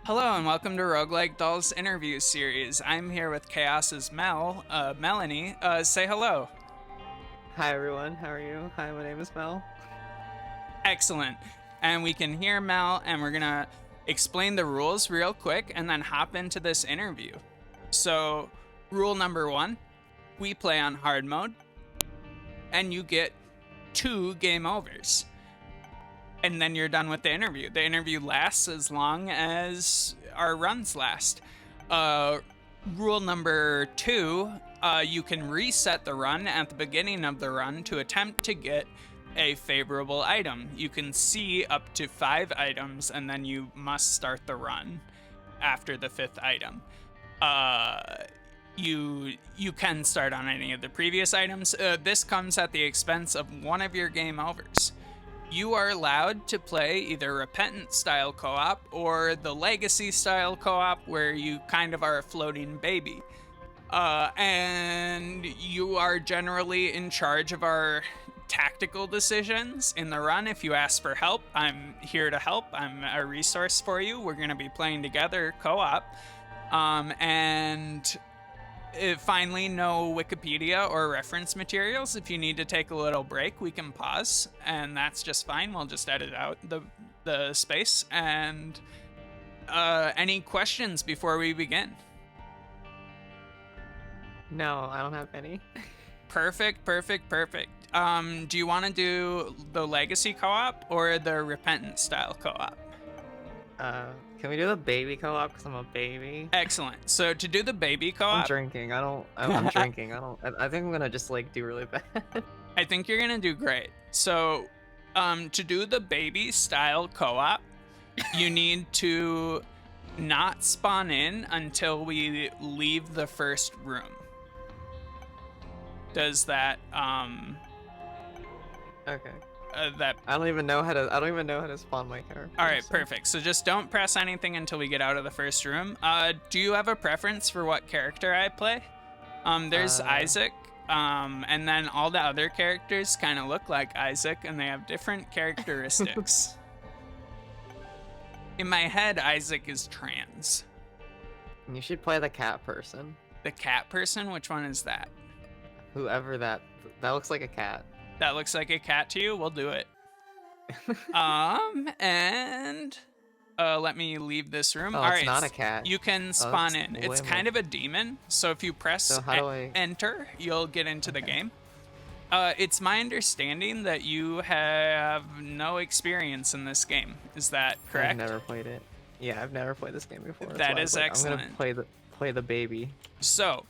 Hello and welcome to Roguelike Dolls interview series. I'm here with chaosismel, Melanie. Say hello. Hi everyone, how are you? Hi, my name is Mel. Excellent. And we can hear Mel, and we're gonna explain the rules real quick and then hop into this interview. So, rule number one, we play on hard mode, and you get 2 game overs. And then you're done with the interview. The interview lasts as long as our runs last. Rule number two, you can reset the run at the beginning of the run to attempt to get a favorable item. You can see up to 5 items, and then you must start the run after the 5th item. You can start on any of the previous items. This comes at the expense of one of your game overs. You are allowed to play either Repentant style co-op or the Legacy style co-op, where you kind of are a floating baby. And you are generally in charge of our tactical decisions in the run. If you ask for help, I'm here to help. I'm a resource for you. We're going to be playing together co-op. And finally, no Wikipedia or reference materials. If you need to take a little break, we can pause, and that's just fine. We'll just edit out the space. And any questions before we begin? No, I don't have any. Perfect. Do you want to do the Legacy co-op or the Repentant style co-op? Can we do the baby co-op? Because I'm a baby. Excellent. So to do the baby co-op, I'm drinking. I'm drinking. I think I'm gonna just like do really bad. I think you're gonna do great. So, to do the baby style co-op, you need to not spawn in until we leave the first room. Does that Okay. that I don't even know how to spawn my character. all right, perfect. So just don't press anything until we get out of the first room. Do you have a preference for what character I play? There's Isaac. And then all the other characters kind of look like Isaac, and they have different characteristics. In my head, Isaac is trans. You should play the cat person. The cat person? Which one is that? Whoever that looks like a cat. That looks like a cat to you? We'll do it. And let me leave this room. Oh, All it's right, not a cat. you can spawn in. It's way kind of a demon, so if you press So how do I- enter, you'll get into the Okay. game. It's my understanding that you have no experience in this game. Is that correct? I've never played it. Yeah, I've never played this game before. That's That why I was is like, excellent. I'm gonna play the baby. So,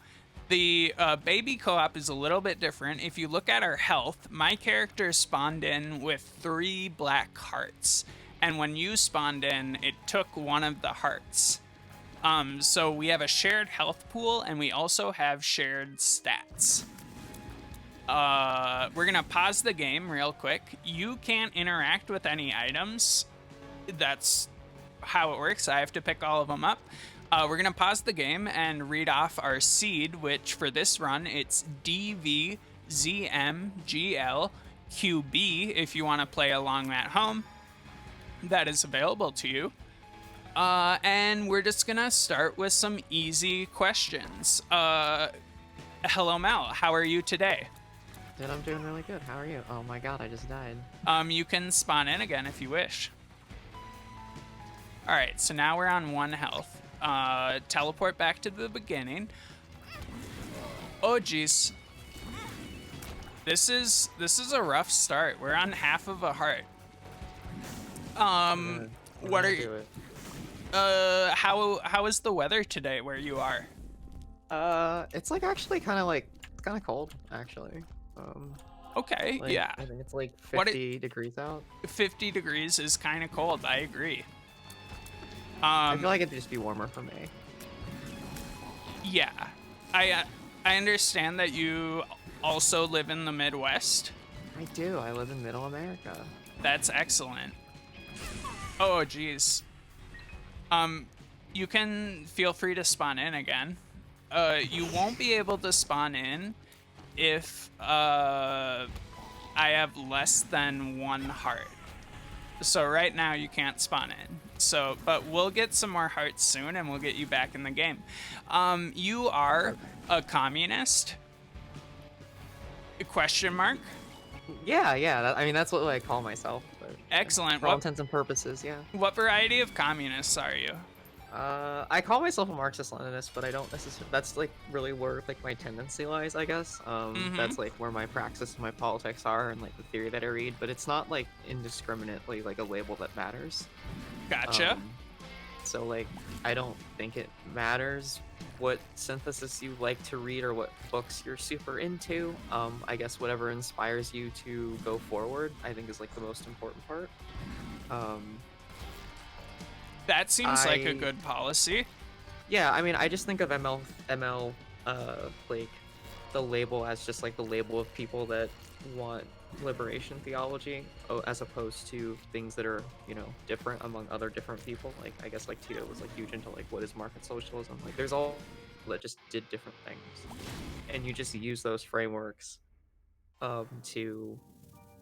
the baby co-op is a little bit different. If you look at our health, my character spawned in with 3 black hearts. And when you spawned in, it took one of the hearts. So we have a shared health pool, and we also have shared stats. We're gonna pause the game real quick. You can't interact with any items. That's how it works. I have to pick all of them up. We're gonna pause the game and read off our seed, which for this run it's DVZMGLQB. If you want to play along at home, that is available to you. And we're just gonna start with some easy questions. Hello, Mel. How are you today? Dude, I'm doing really good. How are you? Oh my god, I just died. You can spawn in again if you wish. All right, so now we're on 1 health. Teleport back to the beginning. Oh geez, this is a rough start. We're on half of a heart. What are you? How is the weather today where you are? It's like actually kind of cold actually. Okay, Like, yeah. I think it's like What 50 degrees out. 50 degrees is kind of cold. I agree. I feel like it'd just be warmer for me. Yeah, I understand that you also live in the Midwest. I do. I live in Middle America. That's excellent. Oh geez. You can feel free to spawn in again. You won't be able to spawn in if I have less than 1 heart. So right now you can't spawn in. So, but we'll get some more hearts soon, and we'll get you back in the game. You are Okay. a communist? Question mark. Yeah, yeah. I mean, that's what I call myself. But, Excellent. for all intents and purposes, yeah. What variety of communists are you? I call myself a Marxist-Leninist, but I don't necessarily. That's like really where like my tendency lies, I guess. That's like where my praxis and my politics are, and like the theory that I read. But it's not like indiscriminately like a label that matters. Gotcha. So like, I don't think it matters what synthesis you like to read or what books you're super into. I guess whatever inspires you to go forward, I think is like the most important part. That seems like a good policy. Yeah, I mean, I just think of like the label as just like the label of people that want liberation theology, as opposed to things that are, you know, different among other different people. Like, I guess like Tito was like huge into like what is market socialism. Like, there's all that just did different things, and you just use those frameworks to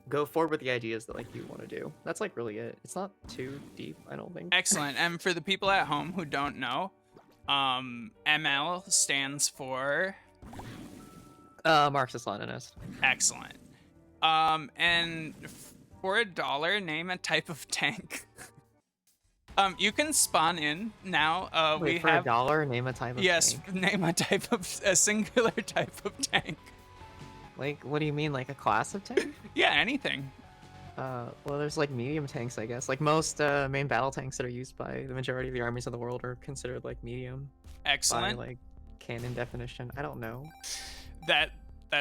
go forward with the ideas that like you want to do. That's like really it. It's not too deep, I don't think. Excellent. And for the people at home who don't know, ML stands for Marxist-Leninist. excellent. And for $1, name a type of tank. You can spawn in now. Wait, we for have $1, name a type of tank? name a singular type of tank. Like, what do you mean, like a class of tank? Yeah, anything. Well, there's like medium tanks, I guess. Like most main battle tanks that are used by the majority of the armies of the world are considered like medium Excellent. by like canon definition. I don't know. That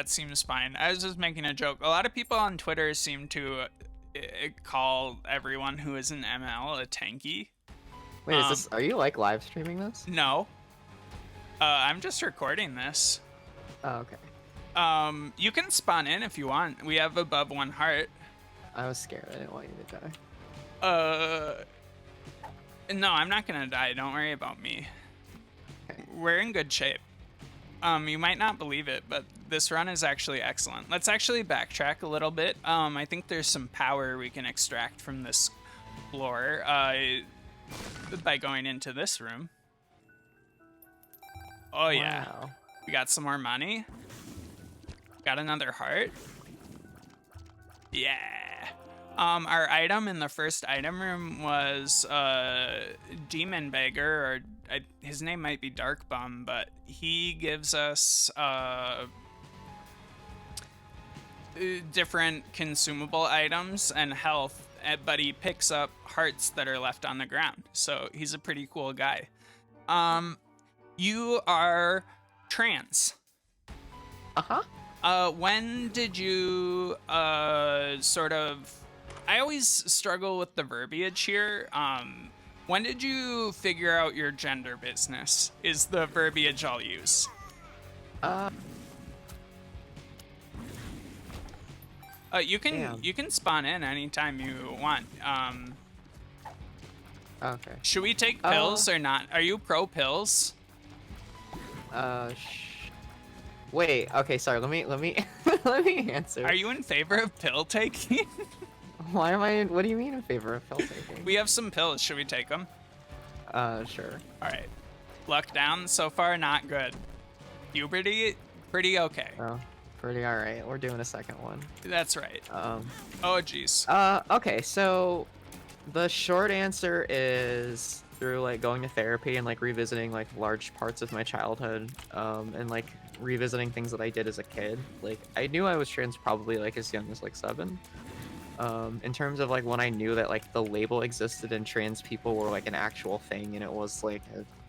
seems fine. I was just making a joke. A lot of people on Twitter seem to call everyone who is an ML a tanky. Wait, is this? Are you like live streaming this? No. I'm just recording this. Oh, okay. You can spawn in if you want. We have above 1 heart. I was scared. I didn't want you to die. No, I'm not gonna die. Don't worry about me. Okay. We're in good shape. You might not believe it, but this run is actually excellent. Let's actually backtrack a little bit. I think there's some power we can extract from this floor by going into this room. Oh yeah. Wow. We got some more money. Got another heart. Yeah. Our item in the first item room was Demon Beggar, or his name might be Dark Bum, but he gives us different consumable items and health, but he picks up hearts that are left on the ground. So he's a pretty cool guy. You are trans. Uh-huh. When did you sort of... I always struggle with the verbiage here. When did you figure out your gender business? Is the verbiage I'll use. You can spawn in anytime you want. Okay. Should we take pills or not? Are you pro pills? Wait. Okay. Sorry. Let me let me answer. Are you in favor of pill taking? Why am I? What do you mean in favor of pill taking? We have some pills. Should we take them? Sure. All right. Luck down so far, not good. Puberty, pretty okay. Oh, pretty all right. We're doing a second one. That's right. Oh, jeez. Okay. So, the short answer is through like going to therapy and like revisiting like large parts of my childhood, and like revisiting things that I did as a kid. Like I knew I was trans probably like as young as like 7. In terms of like when I knew that like the label existed and trans people were like an actual thing and it was like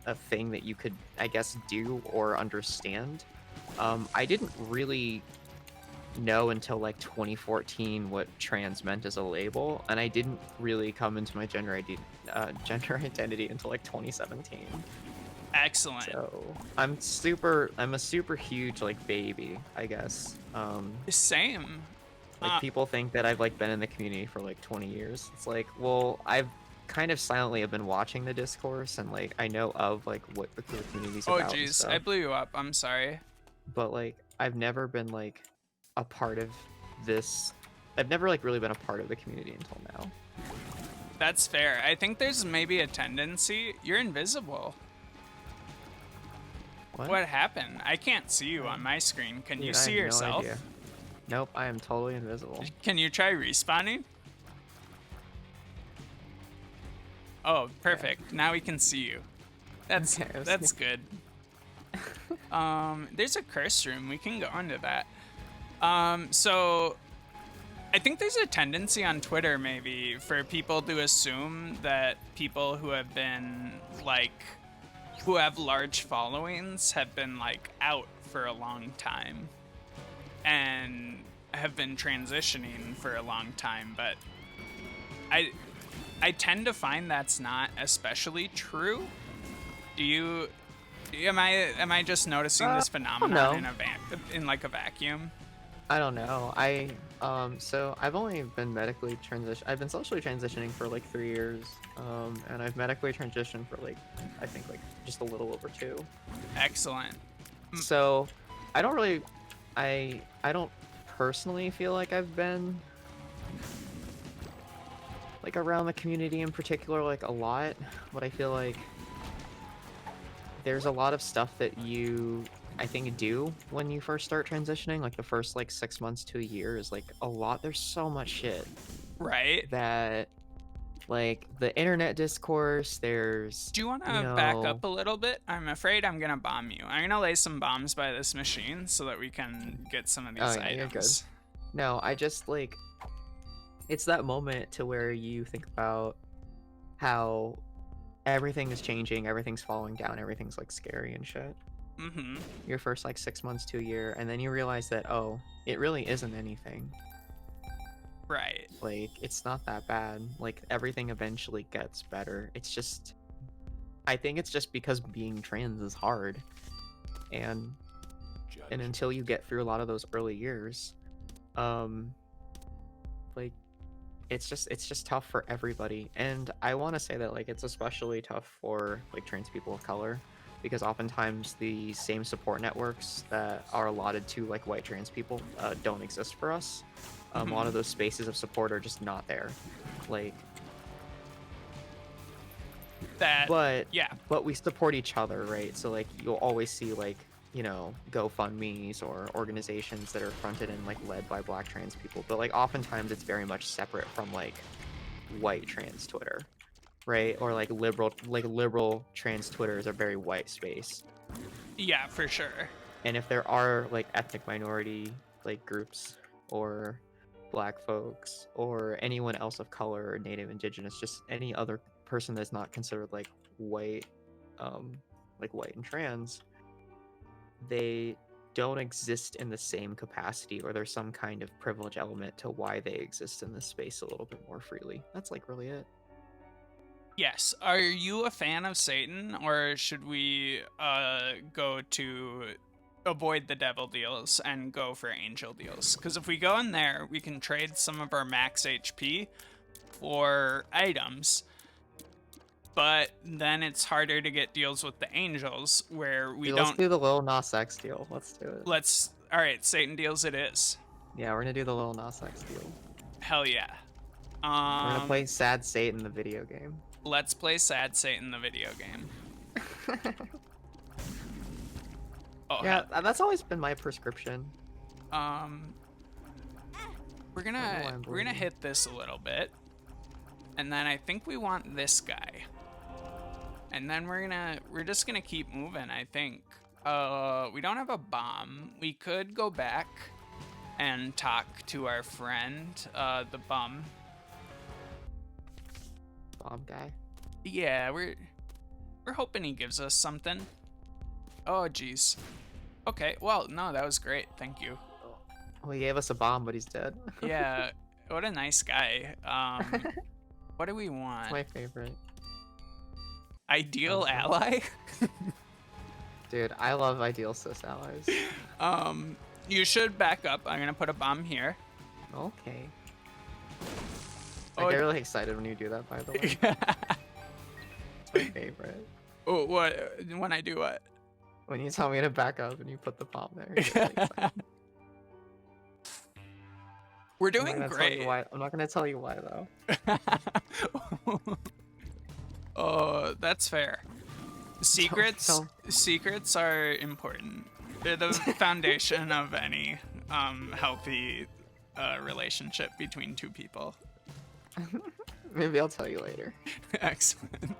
a thing that you could, I guess, do or understand. I didn't really know until like 2014 what trans meant as a label, and I didn't really come into my gender identity until like 2017. Excellent. So I'm a super huge like baby, I guess. Same. Like people think that I've like been in the community for like 20 years. It's like, well, I've kind of silently have been watching the discourse and like I know of like what the queer community's about. Oh jeez, I blew you up. I'm sorry. But like I've never been like a part of this. I've never like really been a part of the community until now. That's fair. I think there's maybe a tendency. You're invisible. What happened? I can't see you on my screen. Can you Dude, see I have yourself? no idea. Nope, I am totally invisible. Can you try respawning? Oh, perfect. Now we can see you. That's Okay, that's good. There's a curse room. We can go into that. So I think there's a tendency on Twitter maybe for people to assume that people who have been like who have large followings have been like out for a long time and have been transitioning for a long time, but I tend to find that's not especially true. Do you am I just noticing this phenomenon in like a vacuum? I don't know. So I've only been medically I've been socially transitioning for like 3 years, and I've medically transitioned for like I think like just a little over 2. Excellent. So I don't really, I don't personally feel like I've been like around the community in particular like a lot, but I feel like there's a lot of stuff that you I think do when you first start transitioning, like the first like 6 months to a year is like a lot. There's so much shit Right. that like the internet discourse, there's Do you want to back up a little bit? I'm afraid I'm gonna bomb you. I'm gonna lay some bombs by this machine so that we can get some of these items. You're good. No, I just like it's that moment to where you think about how everything is changing, everything's falling down, everything's like scary and shit. Mm-hmm. Your first like 6 months to a year, and then you realize that it really isn't anything. Right. Like it's not that bad. Like everything eventually gets better. It's just I think it's just because being trans is hard. And until you get through a lot of those early years, like it's just tough for everybody. And I want to say that like it's especially tough for like trans people of color, because oftentimes the same support networks that are allotted to like white trans people don't exist for us. A lot of those spaces of support are just not there. Like that. But we support each other, right? So like you'll always see like, you know, GoFundMe's or organizations that are fronted and like led by Black trans people, but like oftentimes it's very much separate from like white trans Twitter, right? Or like liberal trans Twitter is a very white space. Yeah, for sure. And if there are like ethnic minority like groups or Black folks or anyone else of color or native indigenous, just any other person that's not considered like white and trans, they don't exist in the same capacity, or there's some kind of privilege element to why they exist in this space a little bit more freely. That's like really it. Yes. Are you a fan of Satan, or should we go to avoid the devil deals and go for angel deals? Because if we go in there, we can trade some of our max HP for items, but then it's harder to get deals with the angels where we don't. Let's do the Lil Nas X deal. Let's do it. All right, Satan deals it is. Yeah, we're gonna do the Lil Nas X deal. Hell yeah. We're gonna play Sad Satan the video game. Let's play Sad Satan the video game. Oh, yeah, that's always been my prescription. We're gonna hit this a little bit, and then I think we want this guy, and then we're just gonna keep moving. I think. We don't have a bomb. We could go back and talk to our friend, the bum. Bomb guy. Yeah, we're hoping he gives us something. Oh, jeez. Okay, well, no, that was great. Thank you. Well, he gave us a bomb, but he's dead. Yeah, what a nice guy. What do we want? It's my favorite. Ideal ally? Dude, I love ideal cis allies. You should back up. I'm gonna put a bomb here. Okay. I get really excited when you do that, by the way. It's my favorite. Oh, what? When I do what? When you tell me to back up and you put the bomb there. We're doing great. I'm not gonna tell you why though. Oh, that's fair. Secrets Don't- secrets are important. They're the foundation of any healthy relationship between two people. Maybe I'll tell you later. Excellent.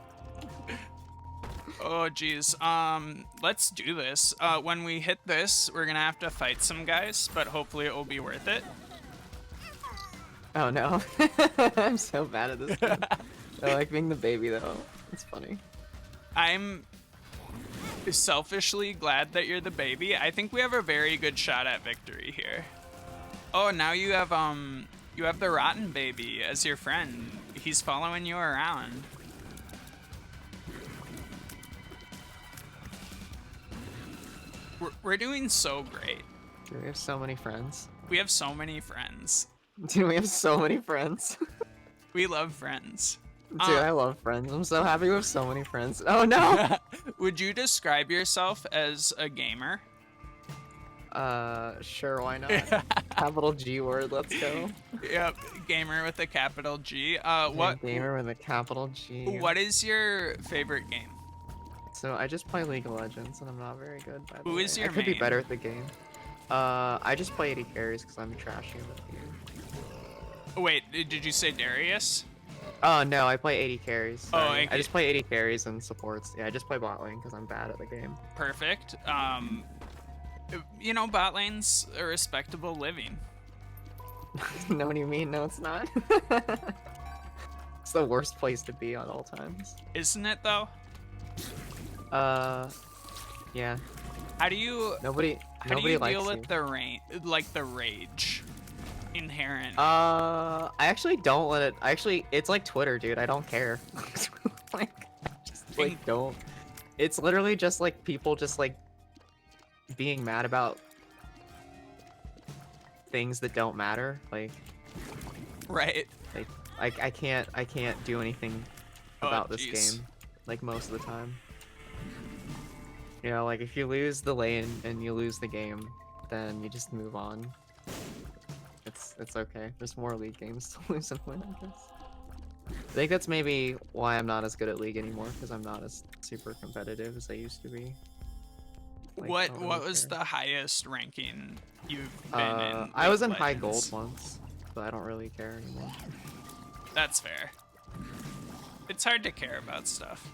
Oh geez. Let's do this. When we hit this, we're gonna have to fight some guys, but hopefully it will be worth it. Oh no. I'm so bad at this game. I like being the baby though. It's funny. I'm selfishly glad that you're the baby. I think we have a very good shot at victory here. Oh, now you have the rotten baby as your friend. He's following you around. We're doing so great. Dude, we have so many friends. We have so many friends. Dude, we have so many friends. We love friends. Dude, I love friends. I'm so happy we have so many friends. Oh no! Would you describe yourself as a gamer? Sure, why not? Capital G word, let's go. Yep, gamer with a capital G. What? Gamer with a capital G. What is your favorite game? So I just play League of Legends, and I'm not very good. By the Who way. is your I could be main? better at the game. I just play AD carries because I'm trashy in the game. Wait, did you say Darius? Oh no, I play AD carries. Oh, Sorry. okay. I just play AD carries and supports. Yeah, I just play bot lane because I'm bad at the game. Perfect. You know, bot lane's a respectable living. Know what you mean? No, it's not. It's the worst place to be at all times. Isn't it though? Yeah. How do you Nobody likes deal you. with the rage inherent? I actually don't let it. It's like Twitter, dude. I don't care. Like, just like don't. It's literally just like people just like being mad about things that don't matter. Like Right. I can't do anything Oh, about this jeez. game. Like most of the time. You know, like if you lose the lane and you lose the game, then you just move on. It's okay. There's more League games to lose and win, I guess. I think that's maybe why I'm not as good at League anymore, because I'm not as super competitive as I used to be. Like, I don't What really was care. the highest ranking you've been in? I was League in of high gold Legends? once, but I don't really care anymore. That's fair. It's hard to care about stuff.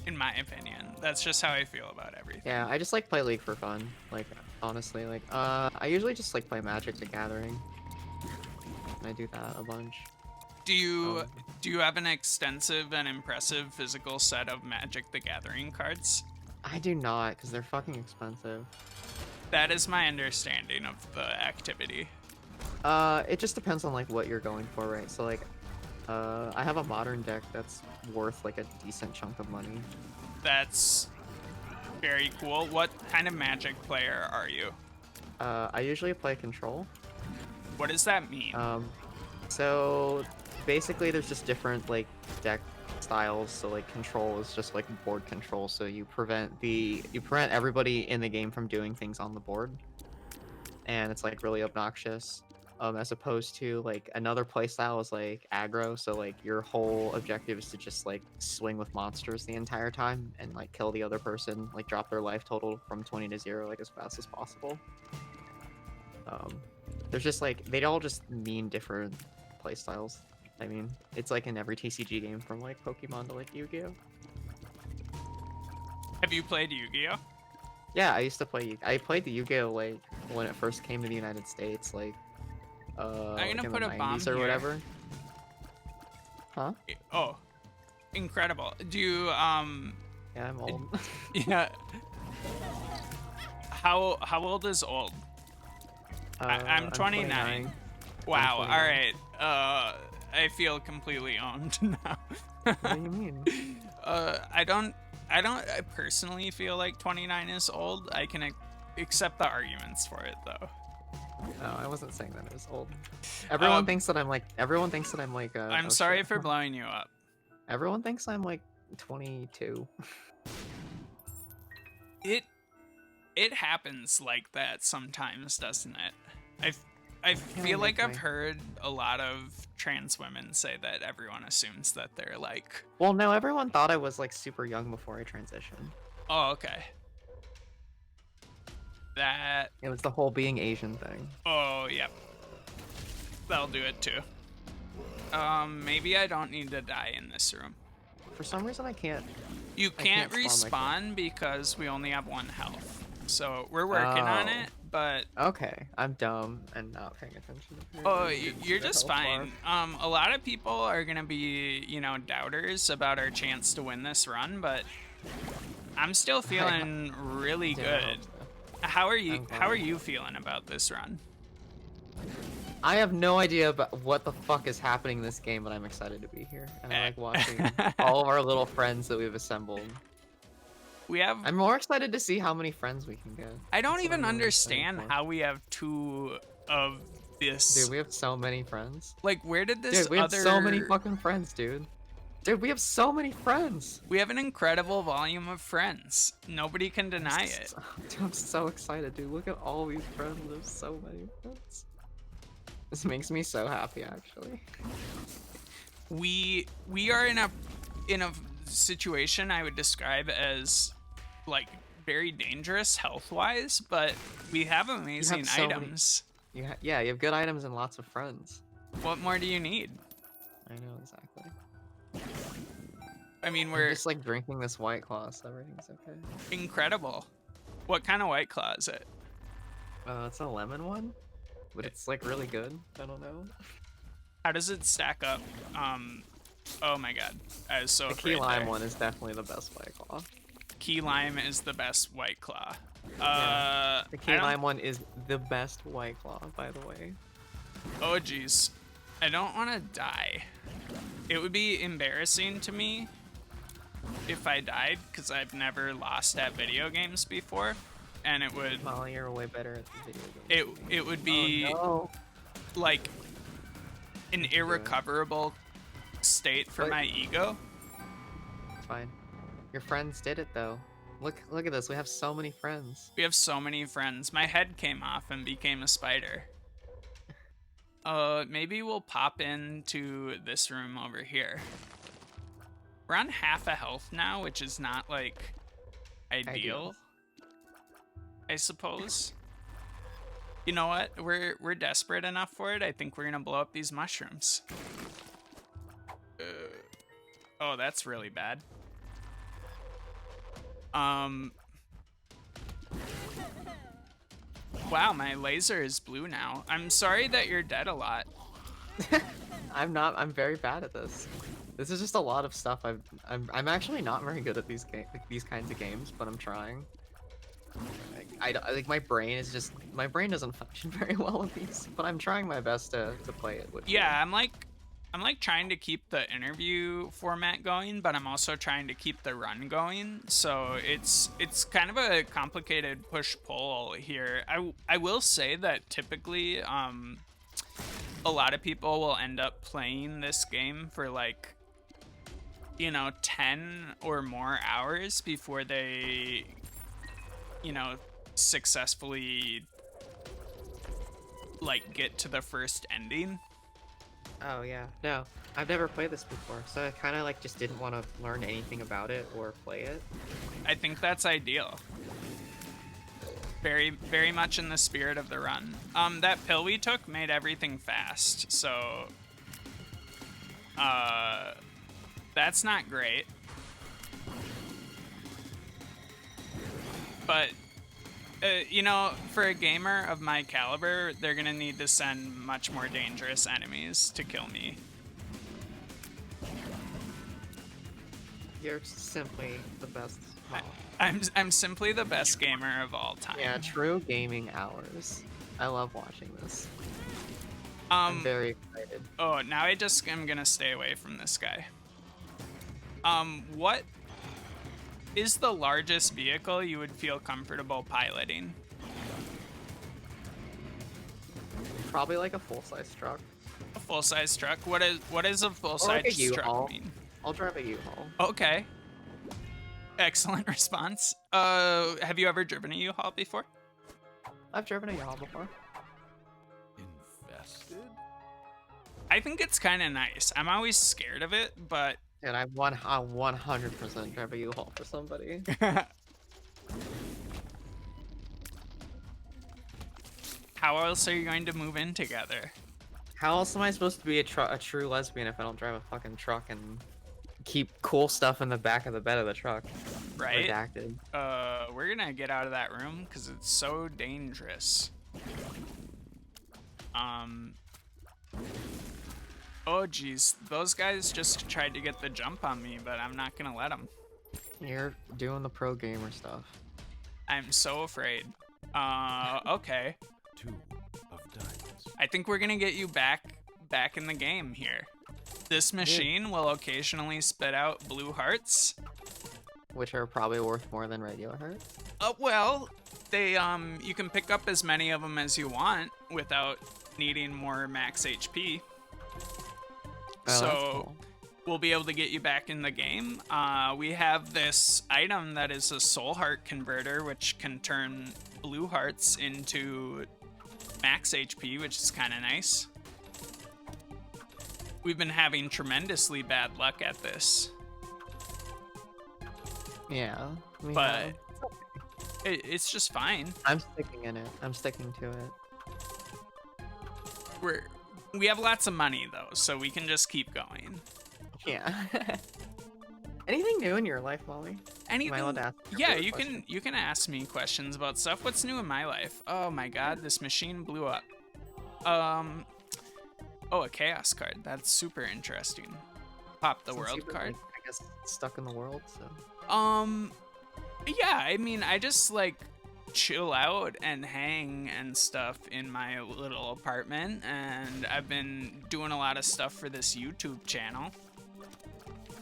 In my opinion. That's just how I feel about everything. Yeah, I just like play League for fun. Like honestly, like I usually just like play Magic the Gathering. And I do that a bunch. Do you have an extensive and impressive physical set of Magic the Gathering cards? I do not, because they're fucking expensive. That is my understanding of the activity. It just depends on like what you're going for, right? So like, I have a modern deck that's worth like a decent chunk of money. That's very cool. What kind of Magic player are you? I usually play Control. What does that mean? So basically there's just different like deck styles. So like Control is just like board control. So you prevent everybody in the game from doing things on the board. And it's like really obnoxious. As opposed to like another playstyle is like aggro, so like your whole objective is to just like swing with monsters the entire time and like kill the other person, like drop their life total from 20 to 0 like as fast as possible. There's just like they all just mean different playstyles. I mean, it's like in every TCG game from like Pokemon to like Yu-Gi-Oh. Have you played Yu-Gi-Oh? Yeah, I used to play. I played the Yu-Gi-Oh like when it first came to the United States, like I'm like gonna in put the a bomb 90s or here. whatever. Huh? Oh, incredible. Do you Yeah, I'm old. yeah. How old is old? I'm 29. Wow. All 29. right. I feel completely owned now. What do you mean? I personally feel like 29 is old. I can accept the arguments for it though. No, I wasn't saying that it was old. Everyone Um, thinks that I'm like. Everyone thinks that I'm like. I'm oh, sorry shit. for blowing you up. Everyone thinks I'm like 22. It happens like that sometimes, doesn't it? I feel like make I've my- heard a lot of trans women say that everyone assumes that they're like, Well, no, everyone thought I was like super young before I transitioned. oh, okay. That, It was the whole being Asian thing. oh, yep. That'll do it too. Maybe I don't need to die in this room. For some reason, I can't. You I can't can't spawn respawn because we only have 1 health. So we're working on Oh. it, but Okay, I'm dumb and not paying attention. oh, apparently. Didn't see you're the just health fine. bar. A lot of people are gonna be, you know, doubters about our chance to win this run, but I'm still feeling really Dude, I good. hope so. How are you? I'm glad. How are you feeling about this run? I have no idea about what the fuck is happening in this game, but I'm excited to be here. And I like watching all of our little friends that we've assembled. We have. I'm more excited to see how many friends we can get. I don't That's what even I'm really excited understand for. how we have 2 of this. Dude, we have so many friends. Like, where did this Dude, we have other? so many fucking friends, dude. Dude, we have so many friends. We have an incredible volume of friends. Nobody can deny it. Dude, I'm so excited, dude. Look at all these friends. There's so many friends. This makes me so happy, actually. We are in a situation I would describe as like very dangerous health wise, but we have amazing so many- items. Yeah, you have good items and lots of friends. What more do you need? I know, exactly. I mean, I'm we're just like drinking this White Claw, so everything's okay. incredible. What kind of White Claw is it? It's a lemon one, but it's like really good. I don't know. How does it stack up? Oh my god, I was so The afraid key lime there. one is definitely the best White Claw. Key lime is the best White Claw. Yeah. The I key don't- lime one is the best White Claw, by the way. Oh geez, I don't want to die. It would be embarrassing to me if I died because I've never lost at video games before, and it would Molly, you're way better at the video game. it would be Oh, like an irrecoverable state for What? my ego. no. It's fine. Your friends did it though. Look at this. We have so many friends. We have so many friends. My head came off and became a spider. Maybe we'll pop into this room over here. We're on half a health now, which is not like ideal. I suppose. You know what? We're desperate enough for it. I think we're gonna blow up these mushrooms. Oh, that's really bad. Wow, my laser is blue now. I'm sorry that you're dead a lot. I'm not. I'm very bad at this. This is just a lot of stuff. I'm actually not very good at these kinds of games, but I'm trying. Like my brain doesn't function very well with these, but I'm trying my best to play it with. Yeah, I'm like trying to keep the interview format going, but I'm also trying to keep the run going. So it's kind of a complicated push-pull here. I will say that typically a lot of people will end up playing this game for like, you know, 10 or more hours before they, you know, successfully like get to the first ending. Oh yeah. No, I've never played this before, so I kind of like just didn't want to learn anything about it or play it. I think that's ideal. Very, very much in the spirit of the run. That pill we took made everything fast, so that's not great. But you know, for a gamer of my caliber, they're gonna need to send much more dangerous enemies to kill me. You're simply the best. I'm simply the best gamer of all time. Yeah, true gaming hours. I love watching this. I'm very excited. Oh, now I just am gonna stay away from this guy. What is the largest vehicle you would feel comfortable piloting? Probably like a full-size truck. A full-size truck? What is a Or full-size like a truck U-Haul. mean? I'll drive a U-Haul. Okay. Excellent response. Have you ever driven a U-Haul before? I've driven a U-Haul before. I think it's kind of nice. I'm always scared of it, but And I 100% drive a U-Haul for somebody. how else are you going to move in together? How else am I supposed to be a true lesbian if I don't drive a fucking truck and keep cool stuff in the back of the bed of the truck? Right? Redacted. We're gonna get out of that room because it's so dangerous. Oh geez, those guys just tried to get the jump on me, but I'm not gonna let them. You're doing the pro gamer stuff. I'm so afraid. Okay. 2 of diamonds. I think we're gonna get you back in the game here. This machine will occasionally spit out blue hearts. Which are probably worth more than regular hearts. Well, they you can pick up as many of them as you want without needing more max HP. Oh, So that's cool. we'll be able to get you back in the game. We have this item that is a soul heart converter, which can turn blue hearts into max HP, which is kind of nice. We've been having tremendously bad luck at this, Yeah. but it's just fine. I'm sticking in it. I'm sticking to it. We have lots of money though, so we can just keep going. Yeah. Anything new in your life, Molly? Anything? Am I allowed to ask a Yeah, weird you question? can ask me questions about stuff. What's new in my life? Oh my god, this machine blew up. Oh, a chaos card. That's super interesting. Pop the Since world you've been, card. like, I guess stuck in the world, so. Yeah, I mean, I just like chill out and hang and stuff in my little apartment, and I've been doing a lot of stuff for this YouTube channel.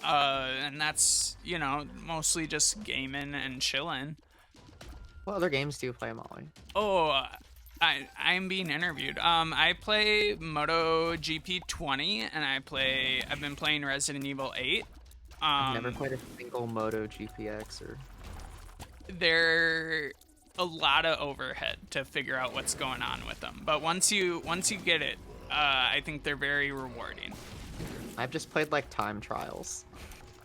And that's, you know, mostly just gaming and chilling. What other games do you play, Molly? Oh, I'm being interviewed. I play MotoGP 20, and I've been playing Resident Evil 8. I've never played a single Moto GPX or. They're a lot of overhead to figure out what's going on with them, but once you get it, I think they're very rewarding. I've just played like time trials,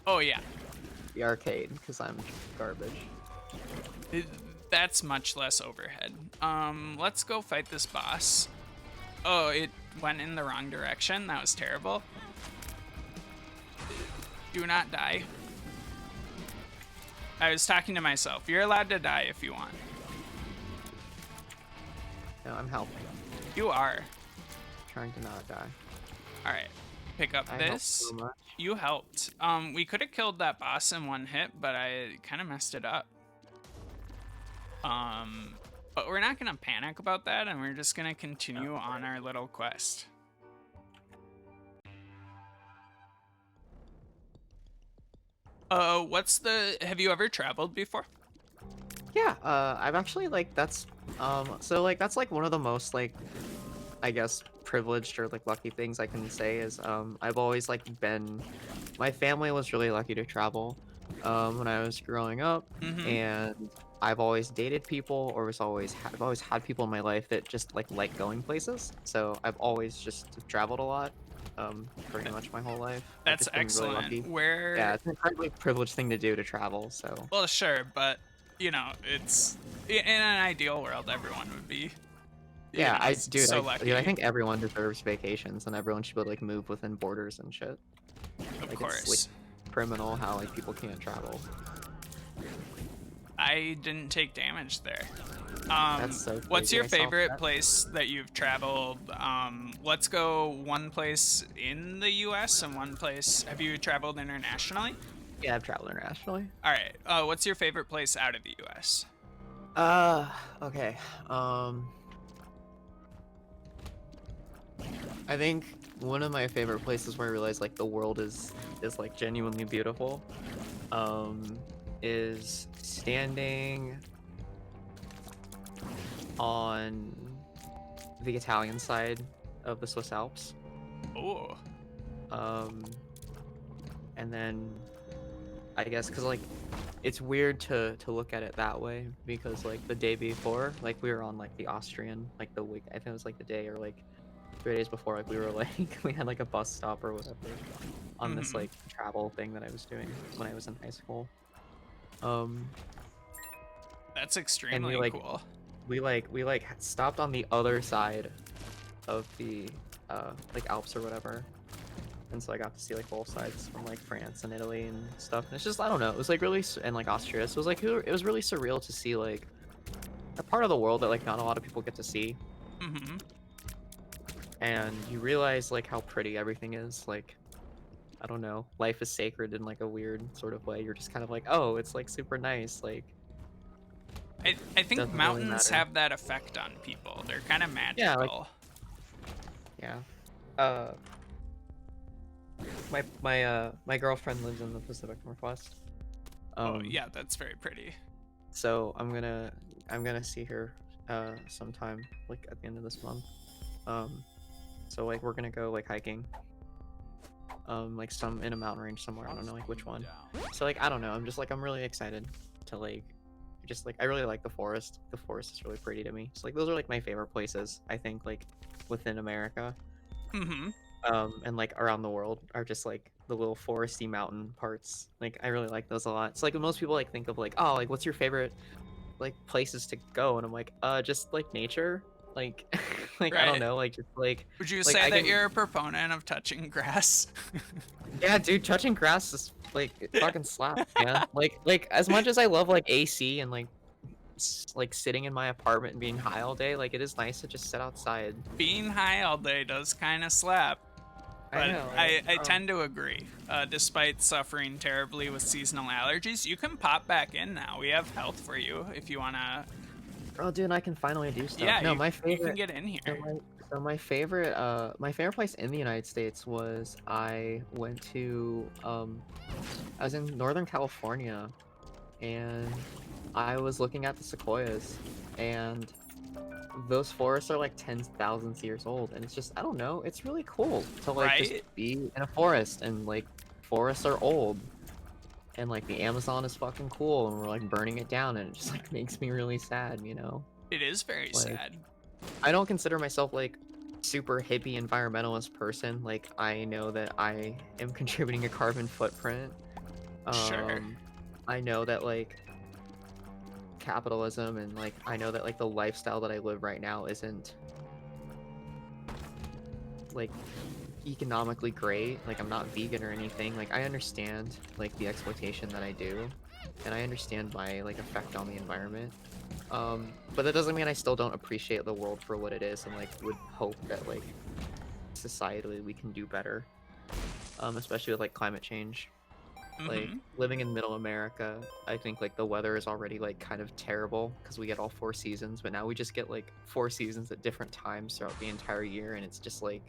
Oh yeah, the arcade, because I'm garbage. that's much less overhead. Let's go fight this boss. Oh, it went in the wrong direction. That was terrible. Do not die. I was talking to myself. You're allowed to die if you want. No, I'm helping. You are. Trying to not die. All right. Pick up I helped this. so much. You helped. We could have killed that boss in one hit, but I kind of messed it up. But we're not gonna panic about that, and we're just gonna continue on our little quest. Have you ever traveled before? Yeah, I've actually like so like that's like one of the most like I guess privileged or like lucky things I can say is I've always like been my family was really lucky to travel when I was growing up, and I've always dated people or I've always had people in my life that just like going places. So I've always just traveled a lot pretty much my whole life. I've That's just been really excellent. lucky. Where? Yeah, it's an incredibly privileged thing to do to travel, so. Well, sure, but you know, it's in an ideal world, everyone would be. Yeah, so lucky. dude, I think everyone deserves vacations and everyone should be able to like move within borders and shit. Of Like course. it's like criminal how like people can't travel. I didn't take damage there. That's so What's crazy, your I saw favorite that. place that you've traveled? Let's go one place in the U.S. and one place. Have you traveled internationally? Yeah, I've traveled internationally. All right. What's your favorite place out of the U.S.? Okay. I think one of my favorite places where I realized like the world is like genuinely beautiful is standing on the Italian side of the Swiss Alps. Oh. And then I guess because like it's weird to look at it that way because like the day before like we were on like the Austrian like the week I think it was like the day or like 3 days before, like we were like we had like a bus stop or whatever on this Mhm. like travel thing that I was doing when I was in high school. Um, That's and extremely cool. we stopped on the other side of the like Alps or whatever. And so I got to see like both sides from like France and Italy and stuff. And it's just I don't know. It was like really and like Austria. So it was like it was really surreal to see like a part of the world that like not a lot of people get to see. Mhm. And you realize like how pretty everything is. Like I don't know, life is sacred in like a weird sort of way. You're just kind of like, oh, it's like super nice. Like I think doesn't really mountains matter. have that effect on people. They're kind of Yeah, like magical. yeah. My girlfriend lives in the Pacific Northwest. Oh yeah, that's very pretty. So I'm gonna see her sometime like at the end of this month. So like we're gonna go like hiking. Like some in a mountain range somewhere. I don't know like which one. So like I don't know. I'm really excited to like just like I really like the forest. The forest is really pretty to me. So like those are like my favorite places. I think like within America. Mhm. And like around the world are just like the little foresty mountain parts. Like I really like those a lot. So like when most people like think of like, oh, like what's your favorite like places to go? And I'm like, just like nature. Like like I don't Right. know, like just Would you like say I that can you're a proponent of touching grass? yeah, dude, touching grass is like it fucking slaps, man. Like as much as I love like AC and like like sitting in my apartment and being high all day, like it is nice to just sit outside. Being high all day does kind of slap. I But know, I, right? I tend to agree. Despite suffering terribly with seasonal allergies, you can pop back in now. We have health for you if you want to. Oh, dude, I can finally do stuff. Yeah, No, my you can favorite. get in So here. my favorite place in the United States was I went to I was in Northern California and I was looking at the sequoias and those forests are like 10,000 years old and it's just I don't know, it's really cool to like just Right? be in a forest and like forests are old and like the Amazon is fucking cool and we're like burning it down and it just like makes me really sad, you know? It is very Like sad. I don't consider myself like super hippie environmentalist person. Like I know that I am contributing a carbon footprint. Sure. I know that like capitalism and like I know that like the lifestyle that I live right now isn't like economically great. Like I'm not vegan or anything. Like I understand like the exploitation that I do and I understand my like effect on the environment. But that doesn't mean I still don't appreciate the world for what it is and like would hope that like societally we can do better. Especially with like climate change. Like Mhm. living in middle America, I think like the weather is already like kind of terrible because we get all 4 seasons, but now we just get like 4 seasons at different times throughout the entire year and it's just like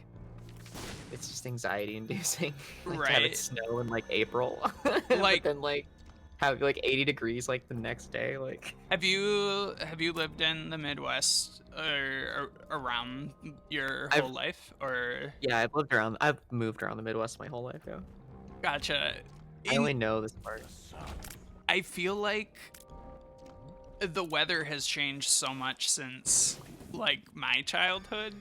it's just anxiety inducing like to have it Right. snow in like April but Like, then like have like 80 degrees like the next day like have you lived in the Midwest or around your I've whole life, or? yeah, I've moved around the Midwest my whole life, yeah. Gotcha. I In only know this part. I feel like the weather has changed so much since like my childhood,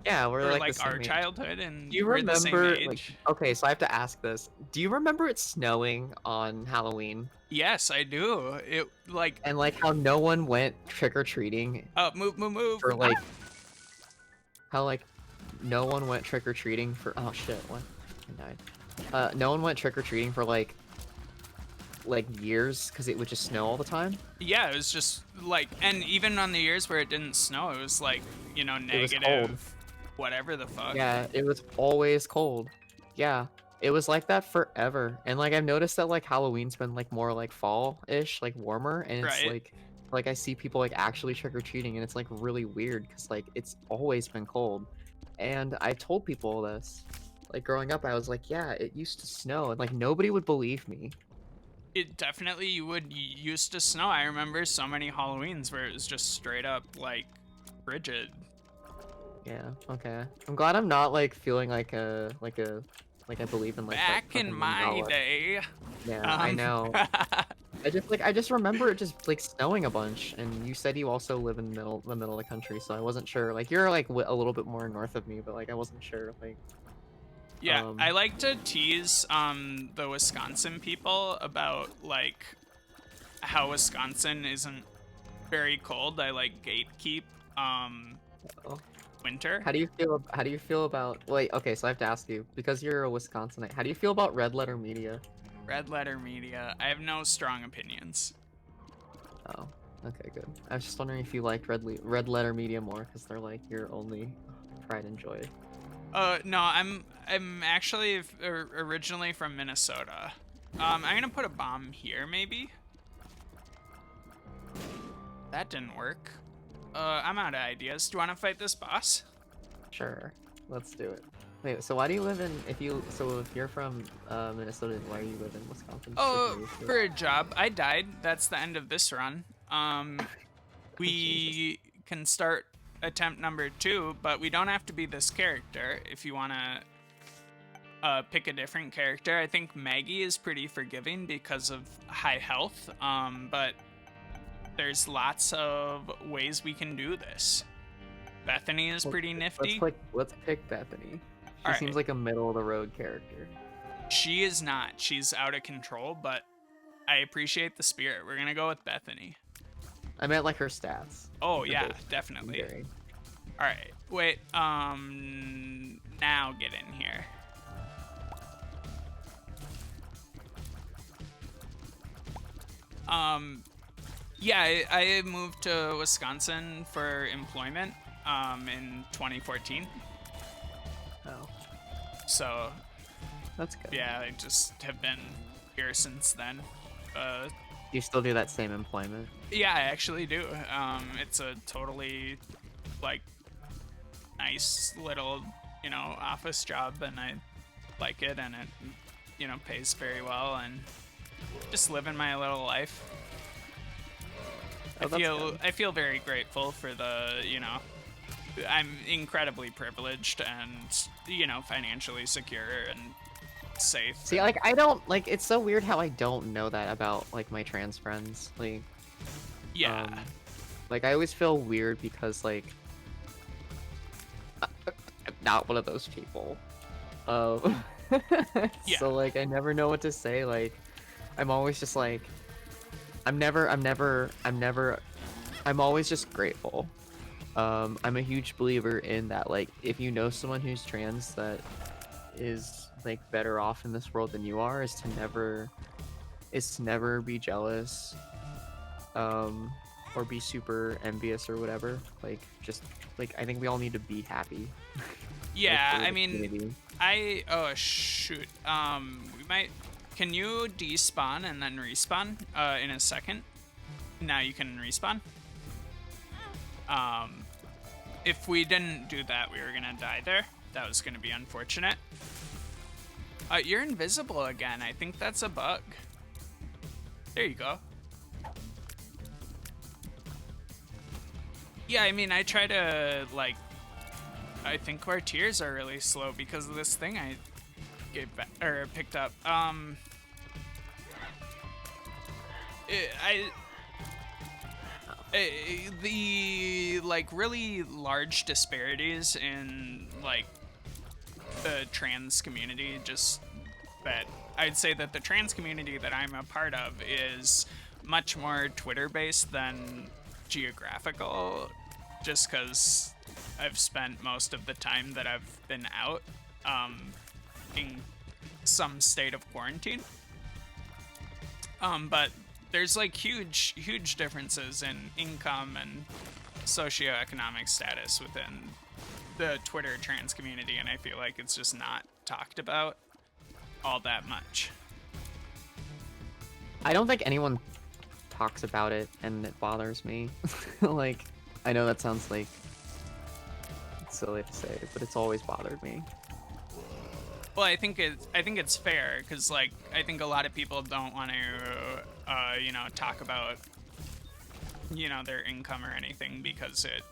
Yeah, we're or like like the our same age. childhood, and Do you we're the same remember like age. okay, so I have to ask this. Do you remember it snowing on Halloween Yes, I do. It like and like how no one went trick-or-treating move. for like how like no one went trick-or-treating for oh shit, what? I died. No one went trick-or-treating for like years because it would just snow all the time. Yeah, it was just like, and even on the years where it didn't snow, it was like, It was cold. negative, whatever the fuck. Yeah, it was always cold. Yeah, it was like that forever. And like I've noticed that like Halloween's been like more like fall-ish, like warmer, and it's Right. like I see people like actually trick-or-treating and it's like really weird because like it's always been cold. And I told people this. Like growing up, I was like, yeah, it used to snow, and like nobody would believe me. It definitely you would used to snow. I remember so many Halloweens where it was just straight up like frigid. Yeah, okay. I'm glad I'm not like feeling like I believe in like that Back in fucking my Mandela. day. Yeah, I know. I just remember it just like snowing a bunch, and you said you also live in the middle of the country, so I wasn't sure. Like you're like a little bit more north of me, but like I wasn't sure. Like Yeah, I like to tease the Wisconsin people about like how Wisconsin isn't very cold. I like gatekeep oh. winter. How do you feel about wait, okay, so I have to ask you, because you're a Wisconsinite, how do you feel about red letter media? Red letter media. I have no strong opinions. Oh, okay, good. I was just wondering if you liked red letter media more, because they're like your only pride and joy. No, I'm actually originally from Minnesota. I'm gonna put a bomb here, maybe. That didn't work. I'm out of ideas. Do you want to fight this boss? Sure, let's do it. Wait, so why do you live in, if you're from Minnesota, why do you live in Wisconsin? Oh, for a job. I died. That's the end of this run. We can start attempt number 2, but we don't have to be this character if you want to pick a different character. I think Maggie is pretty forgiving because of high health, but there's lots of ways we can do this. Bethany is pretty nifty. Let's pick Bethany. She All seems right. like a middle of the road character. She is not. She's out of control, but I appreciate the spirit. We're gonna go with Bethany. I meant like her stats. Oh They're yeah, both definitely. very- All right. Wait. Now get in here. Yeah, I moved to Wisconsin for employment in 2014. Oh, So that's good. yeah, I just have been here since then. Do you still do that same employment? Yeah, I actually do. It's a totally like nice little, office job, and I like it, and it, pays very well, and just living my little life. Oh, that's good. I feel very grateful for the, I'm incredibly privileged and, financially secure and safe. See, like I don't like. It's so weird how I don't know that about like my trans friends. Like, Yeah. like I always feel weird because like I'm not one of those people. Yeah. So like I never know what to say. Like I'm always just like I'm always just grateful. I'm a huge believer in that. Like if you know someone who's trans that is like better off in this world than you are, is to never be jealous, or be super envious or whatever. Like just like I think we all need to be happy. Yeah, like, for I the mean, community. oh shoot. We might. Can you despawn and then respawn in a second? Now you can respawn. If we didn't do that, we were gonna die there. That was gonna be unfortunate. You're invisible again. I think that's a bug. There you go. Yeah, I mean, I try to, like, I think our tiers are really slow because of this thing I picked up. The like really large disparities in like the trans community, just that I'd say that the trans community that I'm a part of is much more Twitter based than geographical, just because I've spent most of the time that I've been out in some state of quarantine. But there's like huge differences in income and socioeconomic status within the Twitter trans community, and I feel like it's just not talked about all that much. I don't think anyone talks about it, and it bothers me. Like, I know that sounds like silly to say, but it's always bothered me. Well, I think it's fair because like I think a lot of people don't want to talk about their income or anything because it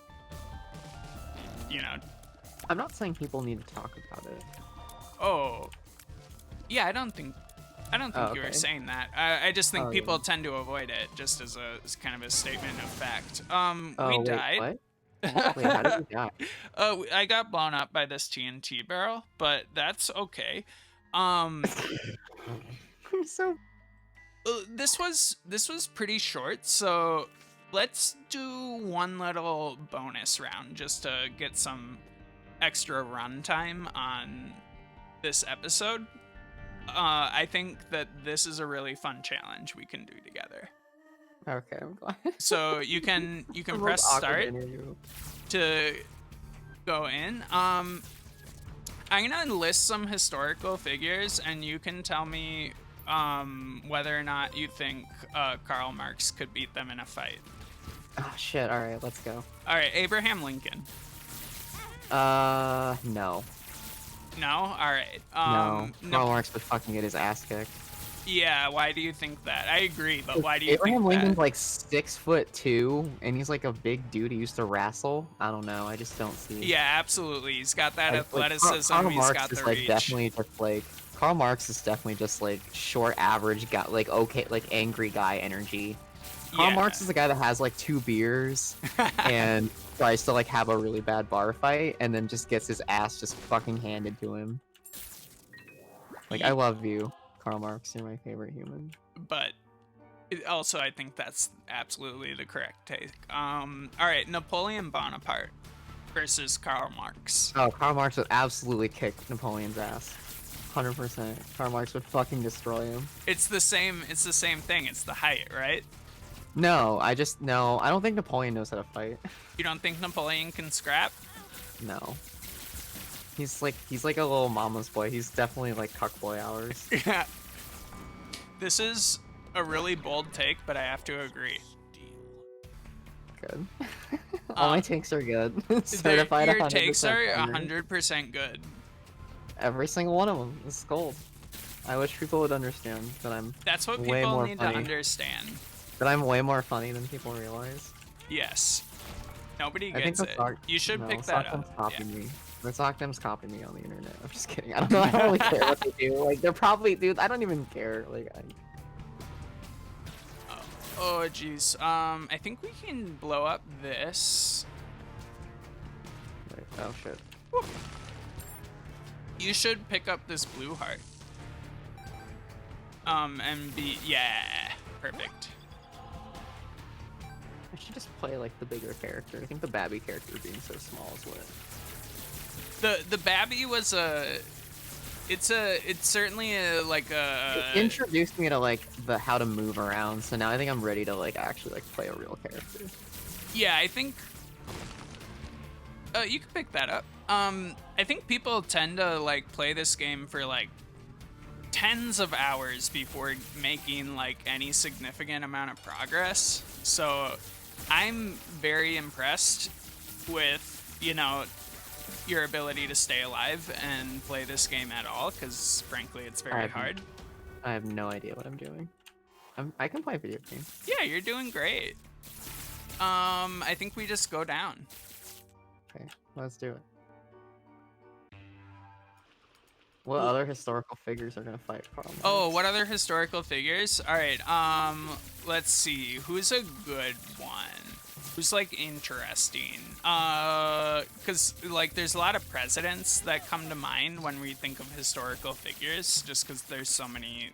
I'm not saying people need to talk about it. Oh, yeah, I don't think I don't Oh, think you were okay. saying that. I just think Oh, people yeah. tend to avoid it, just as kind of a statement of fact. We Oh, wait, died. what? Wait, how did we die? I got blown up by this TNT barrel, but that's okay. Um, I'm so this was pretty short, so let's do one little bonus round just to get some extra runtime on this episode. I think that this is a really fun challenge we can do together. okay. I'm glad. So you can The most press awkward start interview. to go in. I'm gonna list some historical figures, and you can tell me whether or not you think Karl Marx could beat them in a fight. Oh shit! All right, let's go. All right, Abraham Lincoln. No. No. All right. No. No. Karl Marx would fucking get his ass kicked. Yeah. Why do you think that? I agree, but why do you Abraham think Lincoln's that? like 6'2", and he's like a big dude who used to wrestle. I don't know. I just don't see. Yeah, absolutely. He's got that Like, athleticism. Karl He's Marx got is the like reach. definitely just like Karl Marx is definitely just like short, average guy, like okay, like angry guy energy. Karl Marx is the guy that has like 2 beers and tries to like have a really bad bar fight and then just gets his ass just fucking handed to him. Like, I love you, Karl Marx. You're my favorite human. But also, I think that's absolutely the correct take. All right, Napoleon Bonaparte versus Karl Marx. Oh, Karl Marx would absolutely kick Napoleon's ass. 100%. Karl Marx would fucking destroy him. It's the same. It's the same thing. It's the height, right? No, I don't think Napoleon knows how to fight. You don't think Napoleon can scrap? No. He's like a little mama's boy. He's definitely like cuckboy hours. Yeah. This is a really bold take, but I have to agree. Good. All my takes are good. Certified Your 100% takes are funny. 100% good. Every single one of them is gold. I wish people would understand that I'm That's what way people more need funny. to understand. That I'm way more funny than people realize. Yes. Nobody I think gets it. You should pick that up. Copying me. The Sockdem's copying me on the internet. I'm just kidding. I don't know. I don't really care what they do. Like, they're probably, dude. I don't even care. Like, Oh, jeez. I think we can blow up this. Wait, oh shit. You should pick up this blue heart. And be, yeah, perfect. I should just play like the bigger character. I think the Babby character being so small is what. The Babby was it's certainly It introduced me to like the how to move around, so now I think I'm ready to like actually like play a real character. yeah, I think you can pick that up. I think people tend to like play this game for like tens of hours before making like any significant amount of progress. So I'm very impressed with, you know, your ability to stay alive and play this game at all, because frankly it's very hard. I have no idea what I'm doing. I can play video games. Yeah, you're doing great. I think we just go down. Okay, let's do it. What other historical figures are gonna fight Karl Marx? Oh, what other historical figures? All right, let's see. Who's a good one? Who's like interesting? Cause like there's a lot of presidents that come to mind when we think of historical figures, just cause there's so many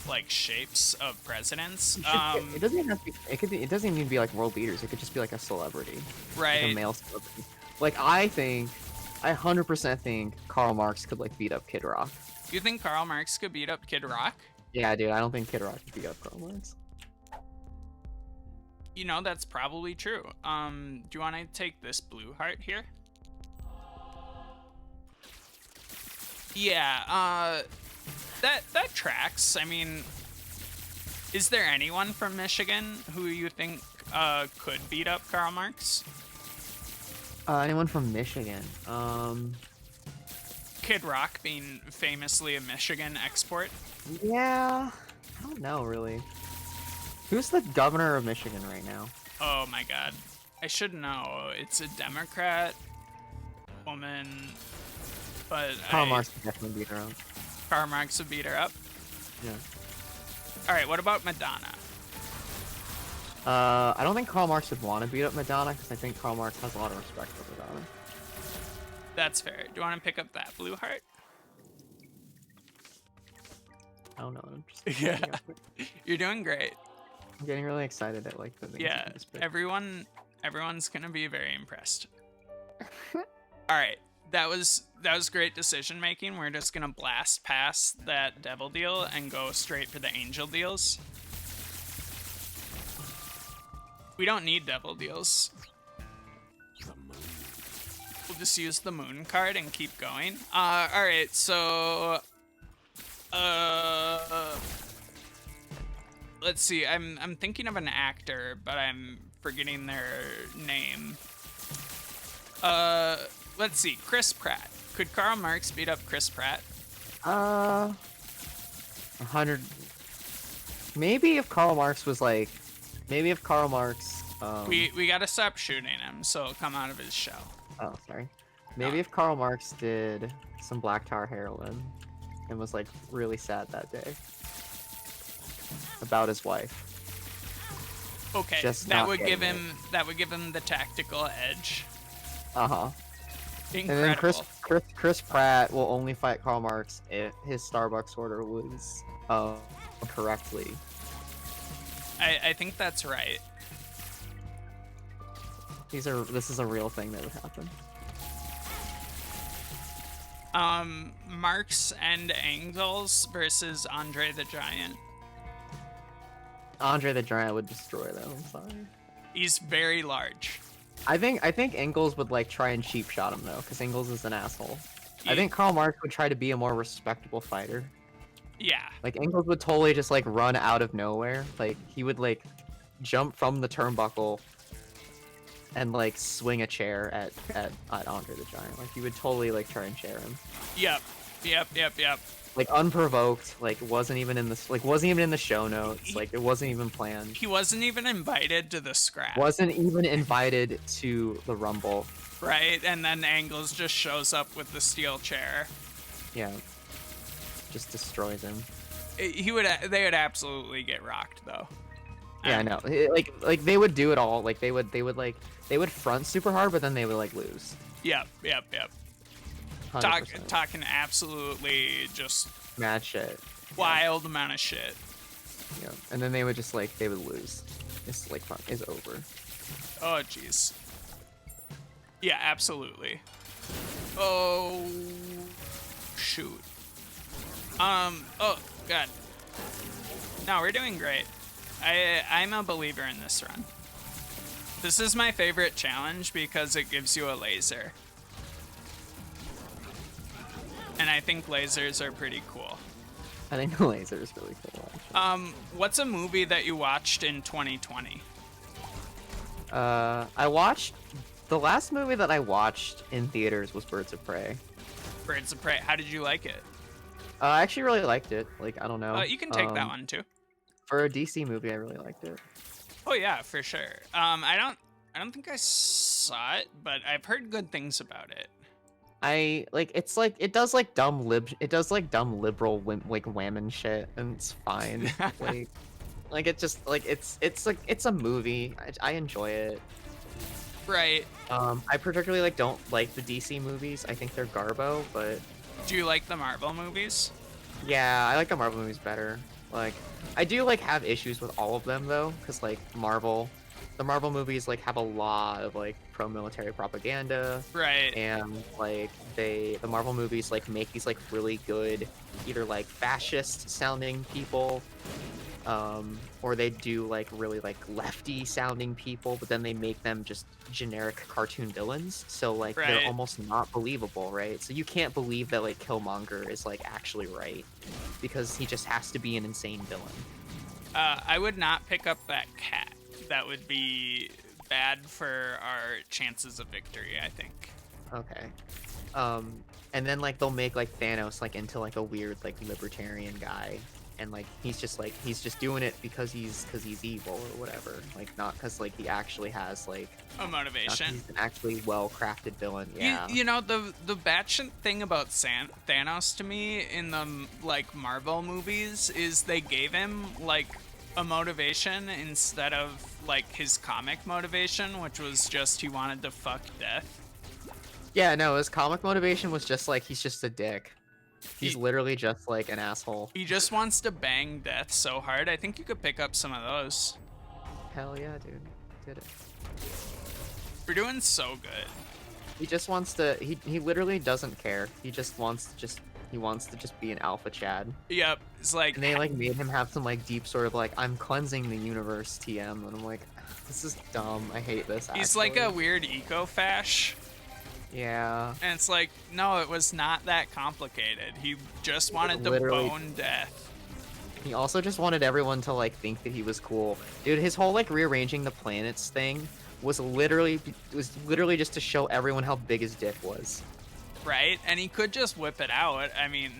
like shapes of presidents. It doesn't even have to be. It doesn't even need to be like world leaders. It could just be like a celebrity, right? like a male celebrity. Like I 100% think Karl Marx could like beat up Kid Rock. You think Karl Marx could beat up Kid Rock? Yeah, dude. I don't think Kid Rock could beat up Karl Marx. You know, that's probably true. Do you want to take this blue heart here? Yeah, that tracks. I mean, is there anyone from Michigan who you think could beat up Karl Marx? Anyone from Michigan? Kid Rock being famously a Michigan export. Yeah, I don't know really. Who's the governor of Michigan right now? Oh my god. I should know. It's a Democrat woman, but Karl Marx would definitely beat her up. Karl Marx would beat her up. Yeah. All right, what about Madonna? I don't think Karl Marx would want to beat up Madonna because I think Karl Marx has a lot of respect for Madonna. That's fair. Do you want to pick up that blue heart? I don't know. I'm just Yeah. You're doing great. I'm getting really excited at like the things Yeah, you just picked. everyone's gonna be very impressed. All right, that was great decision making. We're just gonna blast past that devil deal and go straight for the angel deals. We don't need devil deals. The moon. We'll just use the moon card and keep going. All right, so let's see. I'm thinking of an actor, but I'm forgetting their name. Let's see. Chris Pratt. Could Karl Marx beat up Chris Pratt? 100. Maybe if Karl Marx was like, maybe if Karl Marx. We gotta stop shooting him, so it'll come out of his shell. Oh, sorry. Maybe if Karl Marx did some black tar heroin and was like really sad that day about his wife. Okay, Just that not would give getting him the tactical edge. Uh-huh. And Incredible. then Chris Pratt will only fight Karl Marx if his Starbucks order was correctly. I think that's right. This is a real thing that would happen. Marx and Engels versus Andre the Giant. Andre the Giant would destroy them. I'm sorry. He's very large. I think Engels would like try and cheap shot him though, because Engels is an asshole. I Yeah. think Karl Marx would try to be a more respectable fighter. Yeah. Like Engels would totally just like run out of nowhere. Like he would like jump from the turnbuckle and like swing a chair at Andre the Giant. Like he would totally like try and chair him. Yep. Like unprovoked, like wasn't even in the show notes. Like it wasn't even planned. He wasn't even invited to the scrap. Wasn't even invited to the Rumble. Right? And then Engels just shows up with the steel chair. Yeah. Just destroys him. They would absolutely get rocked though. Yeah, I know. Like they would do it all. Like they would front super hard, but then they would like lose. Yep. 100%. Talking absolutely just Mad shit. wild amount of shit. Yeah. And then they would just like they would lose. It's like fun is over. Oh jeez. Yeah, absolutely. Oh shoot. Oh god. No, we're doing great. I'm a believer in this run. This is my favorite challenge because it gives you a laser. And I think lasers are pretty cool. I think the laser is really cool. Actually. What's a movie that you watched in 2020? I watched the last movie that I watched in theaters was Birds of Prey. Birds of Prey. How did you like it? I actually really liked it. Like I don't know. You can take that one too. For a DC movie, I really liked it. Oh yeah, for sure. I don't think I saw it, but I've heard good things about it. It does like dumb liberal like women shit, and it's fine. like it just like it's a movie. I enjoy it. Right. I particularly like don't like the DC movies. I think they're garbo, but Do you like the Marvel movies? yeah, I like the Marvel movies better. Like I do like have issues with all of them though, because like the Marvel movies like have a lot of like pro-military propaganda. Right. And like the Marvel movies like make these like really good either like fascist sounding people or they do like really like lefty sounding people, but then they make them just generic cartoon villains, so like Right. they're almost not believable, right? So you can't believe that like Killmonger is like actually right because he just has to be an insane villain. I would not pick up that cat. That would be bad for our chances of victory, I think. Okay. And then like they'll make like Thanos like into like a weird like libertarian guy. and like he's just doing it because he's evil or whatever, like not because like he actually has like A not 'cause motivation. he's an actually well crafted villain. You, Yeah. you know, the batshit thing about Thanos to me in the like Marvel movies is they gave him like a motivation instead of like his comic motivation, which was just he wanted to fuck death. Yeah, no, his comic motivation was just like he's just a dick. He's He- literally just like an asshole. He just wants to bang death so hard. I think you could pick up some of those. Hell yeah, dude. Did it. We're doing so good. He just wants to he literally doesn't care. He just wants to just be an alpha Chad. Yep. It's like And they like made him have some like deep sort of like I'm cleansing the universe TM, and I'm like, this is dumb. I hate this. he's like a actually. weird eco-fash. Yeah. And it's like, no, it was not that complicated. He just wanted to literally- bone death. He also just wanted everyone to like think that he was cool. Dude, his whole like rearranging the planets thing was literally just to show everyone how big his dick was. Right? And he could just whip it out. I mean,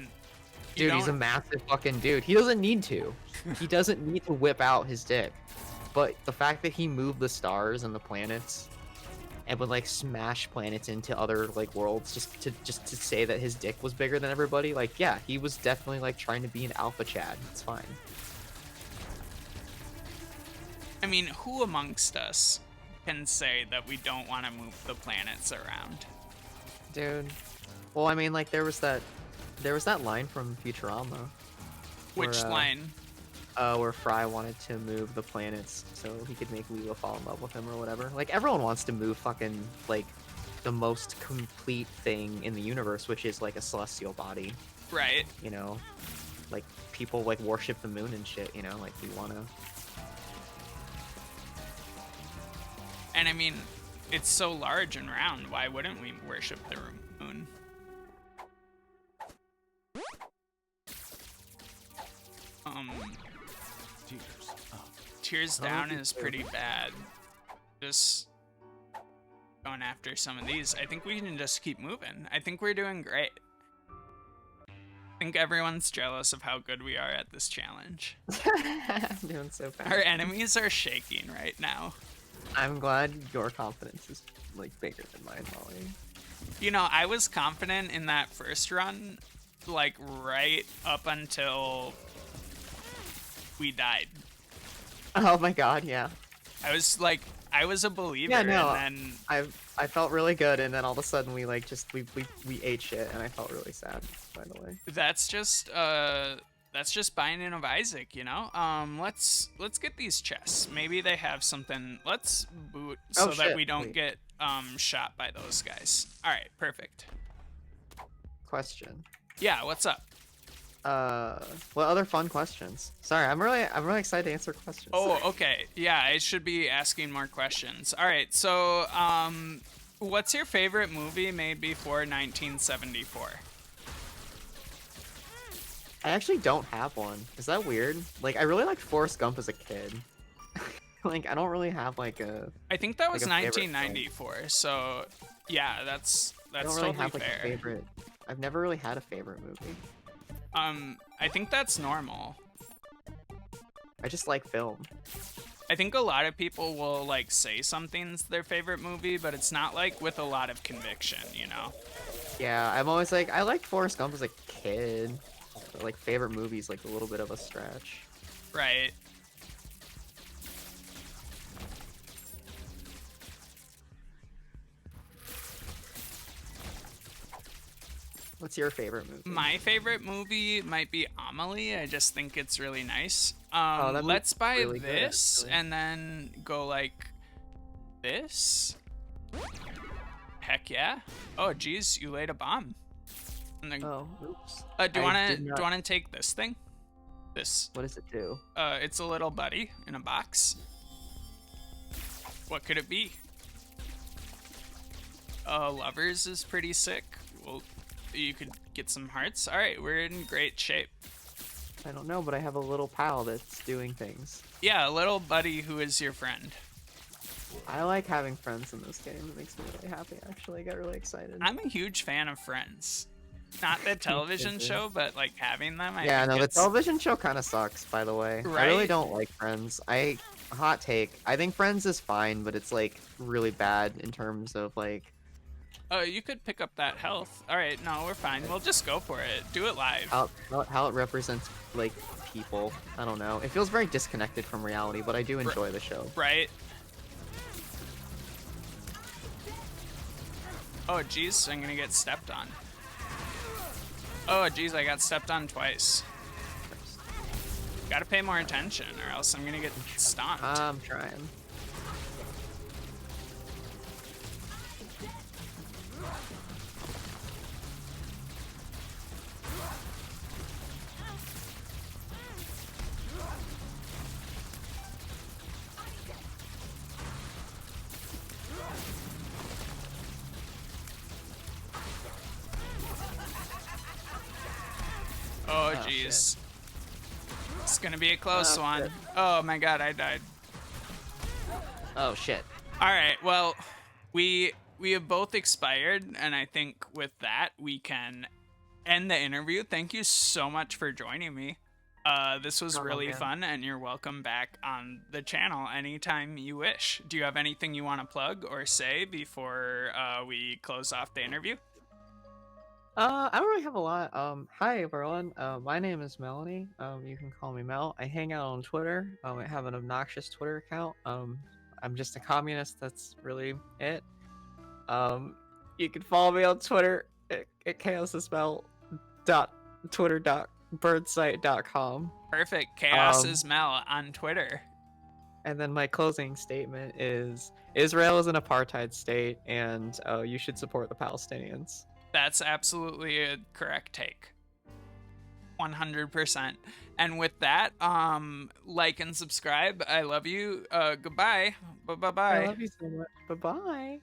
you Dude, he's a don't- massive fucking dude. He doesn't need to. He doesn't need to whip out his dick. But the fact that he moved the stars and the planets and would like smash planets into other like worlds just to say that his dick was bigger than everybody, like yeah, he was definitely like trying to be an alpha Chad. It's fine. I mean, who amongst us can say that we don't want to move the planets around? Dude. Well, I mean like there was that line from Futurama Which Where, line? where Fry wanted to move the planets so he could make Leela fall in love with him or whatever. Like everyone wants to move fucking like the most complete thing in the universe, which is like a celestial body, Right. you know? Like people like worship the moon and shit, you know? Like you wanna And I mean, it's so large and round. Why wouldn't we worship the moon? Tears up. Tears I don't down think is so. pretty bad. Just going after some of these. I think we can just keep moving. I think we're doing great. I think everyone's jealous of how good we are at this challenge. I'm doing so fast. Our enemies are shaking right now. I'm glad your confidence is like bigger than mine, Molly. You know, I was confident in that first run, like right up until we died. Oh my god, yeah. I was like, I was a believer, Yeah, no, and then I felt really good, and then all of a sudden we like just we ate shit, and I felt really sad. By the way, that's just Binding of Isaac, you know. Let's get these chests. Maybe they have something. Let's boot so Oh, that shit, we don't wait. get shot by those guys. All right, perfect. question. Yeah, what's up? What other fun questions? Sorry, I'm really excited to answer questions. Oh, okay. Yeah, I should be asking more questions. All right, so what's your favorite movie made before 1974? I actually don't have one. Is that weird? Like, I really liked Forrest Gump as a kid. Like, I don't really have like a. I think that was a favorite film. 1994. So, yeah, that's I don't really totally have like fair. a favorite. I've never really had a favorite movie. I think that's normal. I just like film. I think a lot of people will like say something's their favorite movie, but it's not like with a lot of conviction, you know. Yeah, I'm always like I liked Forrest Gump as a kid. But, like favorite movies, like a little bit of a stretch. Right. What's your favorite movie? My favorite movie might be Amelie. I just think it's really nice. that movie's Let's buy really good, this actually. and then go like this. Heck yeah. Oh geez, you laid a bomb. And then, Oh, oops. do you I did not- wanna take this thing? This. What does it do? It's a little buddy in a box. What could it be? Lovers is pretty sick. Well, you could get some hearts. All right, we're in great shape. I don't know, but I have a little pal that's doing things. Yeah, a little buddy who is your friend. I like having friends in this game. It makes me really happy. Actually, I get really excited. I'm a huge fan of Friends. Not the television Kisses. show, but like having them. I Yeah, think no, the it's television show kind of sucks, by the way. I really right. don't like Friends. Hot take. I think Friends is fine, but it's like really bad in terms of like Oh, you could pick up that health. All right, no, we're fine. We'll just go for it. Do it live. how it represents like people. I don't know. It feels very disconnected from reality, but I do enjoy the show. Right. Oh, jeez, I'm gonna get stepped on. Oh, jeez, I got stepped on twice. Gotta pay more attention, or else I'm gonna get stomped. I'm trying. Oh, Oh, jeez. It's gonna be a close Oh, one. shit. Oh my god, I died. Oh shit. All right, well, we have both expired, and I think with that we can end the interview. Thank you so much for joining me. This was Oh, really man. fun, and you're welcome back on the channel anytime you wish. Do you have anything you want to plug or say before we close off the interview? I don't really have a lot. Hi everyone. My name is Melanie. You can call me Mel. I hang out on Twitter. I have an obnoxious Twitter account. I'm just a communist. That's really it. You can follow me on Twitter at chaosismel.twitter.birdsite.com. Perfect. Chaos Um, is Mel on Twitter. And then my closing statement is Israel is an apartheid state, and you should support the Palestinians. That's absolutely a correct take. 100%. And with that, like and subscribe. I love you. Goodbye. Bye bye I bye. love you so much. Bye bye.